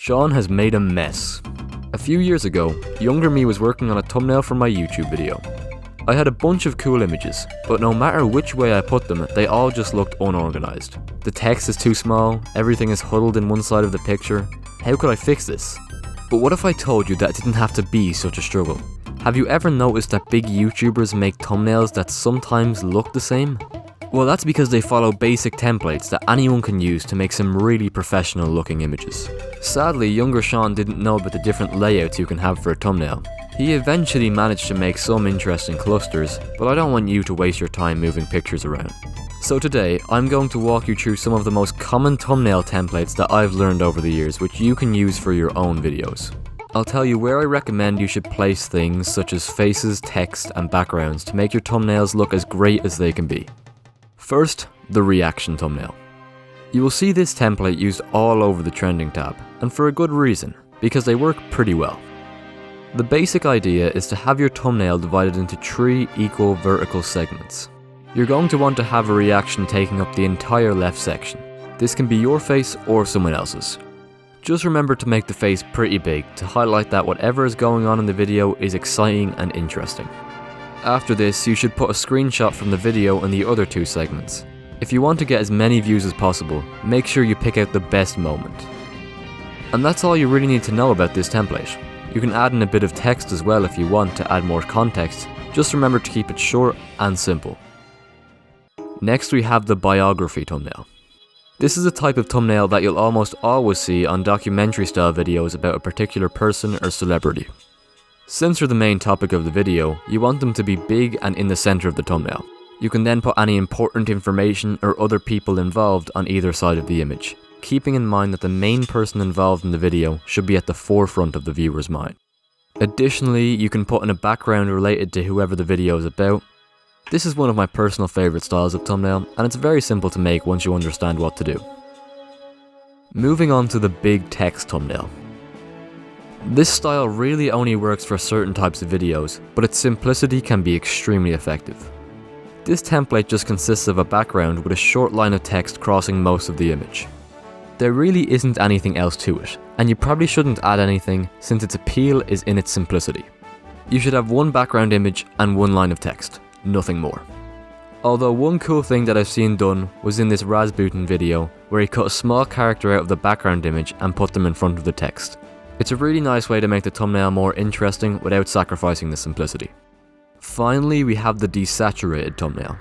Sean has made a mess. A few years ago, younger me was working on a thumbnail for my YouTube video. I had a bunch of cool images, but no matter which way I put them, they all just looked unorganized. The text is too small, everything is huddled in one side of the picture. How could I fix this? But what if I told you that it didn't have to be such a struggle? Have you ever noticed that big YouTubers make thumbnails that sometimes look the same? Well, that's because they follow basic templates that anyone can use to make some really professional looking images. Sadly, younger Sean didn't know about the different layouts you can have for a thumbnail. He eventually managed to make some interesting clusters, but I don't want you to waste your time moving pictures around. So today, I'm going to walk you through some of the most common thumbnail templates that I've learned over the years, which you can use for your own videos. I'll tell you where I recommend you should place things such as faces, text, and backgrounds to make your thumbnails look as great as they can be. First, the reaction thumbnail. You will see this template used all over the trending tab, and for a good reason, because they work pretty well. The basic idea is to have your thumbnail divided into 3 equal vertical segments. You're going to want to have a reaction taking up the entire left section. This can be your face or someone else's. Just remember to make the face pretty big to highlight that whatever is going on in the video is exciting and interesting. After this, you should put a screenshot from the video in the other 2 segments. If you want to get as many views as possible, make sure you pick out the best moment. And that's all you really need to know about this template. You can add in a bit of text as well if you want to add more context, just remember to keep it short and simple. Next we have the biography thumbnail. This is a type of thumbnail that you'll almost always see on documentary style videos about a particular person or celebrity. Since they're the main topic of the video, you want them to be big and in the center of the thumbnail. You can then put any important information or other people involved on either side of the image, keeping in mind that the main person involved in the video should be at the forefront of the viewer's mind. Additionally, you can put in a background related to whoever the video is about. This is one of my personal favorite styles of thumbnail, and it's very simple to make once you understand what to do. Moving on to the big text thumbnail. This style really only works for certain types of videos, but its simplicity can be extremely effective. This template just consists of a background with a short line of text crossing most of the image. There really isn't anything else to it, and you probably shouldn't add anything since its appeal is in its simplicity. You should have one background image and one line of text, nothing more. Although one cool thing that I've seen done was in this Rasputin video where he cut a small character out of the background image and put them in front of the text. It's a really nice way to make the thumbnail more interesting without sacrificing the simplicity. Finally, we have the desaturated thumbnail.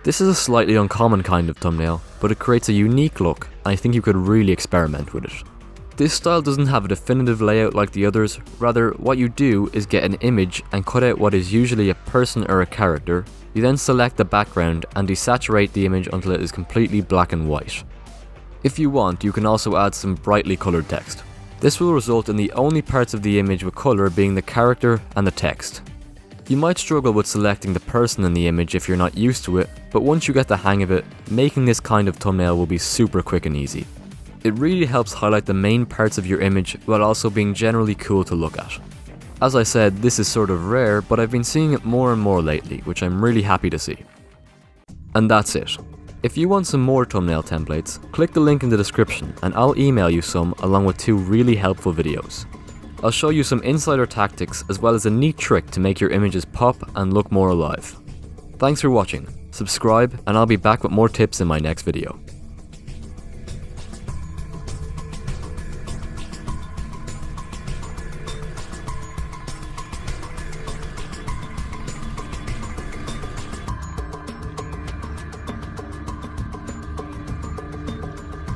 This is a slightly uncommon kind of thumbnail, but it creates a unique look and I think you could really experiment with it. This style doesn't have a definitive layout like the others, rather what you do is get an image and cut out what is usually a person or a character. You then select the background and desaturate the image until it is completely black and white. If you want, you can also add some brightly coloured text. This will result in the only parts of the image with colour being the character and the text. You might struggle with selecting the person in the image if you're not used to it, but once you get the hang of it, making this kind of thumbnail will be super quick and easy. It really helps highlight the main parts of your image while also being generally cool to look at. As I said, this is sort of rare, but I've been seeing it more and more lately, which I'm really happy to see. And that's it. If you want some more thumbnail templates, click the link in the description and I'll email you some along with 2 really helpful videos. I'll show you some insider tactics as well as a neat trick to make your images pop and look more alive. Thanks for watching, subscribe and I'll be back with more tips in my next video.